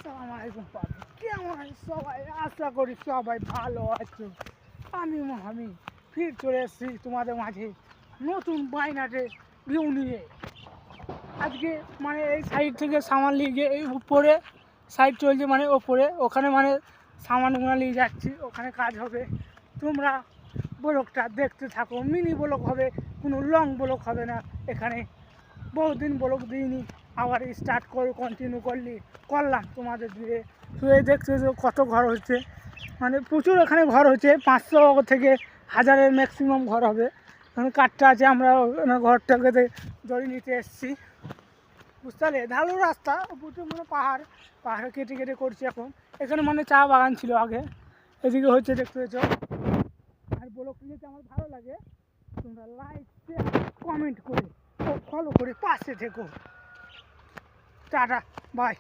আসসালামাইকুম পাবি কেমন সবাই আশা করি সবাই ভালো আছো। আমি ফির চলে এসেছি তোমাদের মাঝে নতুন বাইনাটে ভিউ নিয়ে। আজকে মানে এই সাইড থেকে সামান নিয়ে গিয়ে এই উপরে সাইড চলছে, মানে ওপরে ওখানে মানে সামানগুলো নিয়ে যাচ্ছি, ওখানে কাজ হবে। তোমরা ব্লগটা দেখতে থাকো, মিনি ব্লগ হবে, কোনো লং ব্লগ হবে না। এখানে বহুদিন ব্লগ দিইনি, আবার স্টার্ট কন্টিনিউ করলাম তোমাদের দিয়ে। শুয়ে দেখছো কত ঘর হচ্ছে, মানে প্রচুর এখানে ঘর হচ্ছে, 500 থেকে 1000-এর ম্যাক্সিমাম ঘর হবে। এখন কাঠটা আছে, আমরা ঘরটাকে জড়িয়ে নিতে এসেছি, বুঝতে পারলে। ঢালু রাস্তা, প্রচুর মানে পাহাড় কেটে কেটে করছি এখন। এখানে মানে চা বাগান ছিল আগে, এদিকে হচ্ছে দেখতে পেয়েছ। আর ব্লগটি যদি আমার ভালো লাগে তোমরা লাইক শেয়ার কমেন্ট করে ও ফলো করে পাশে থেকো। Tata, by.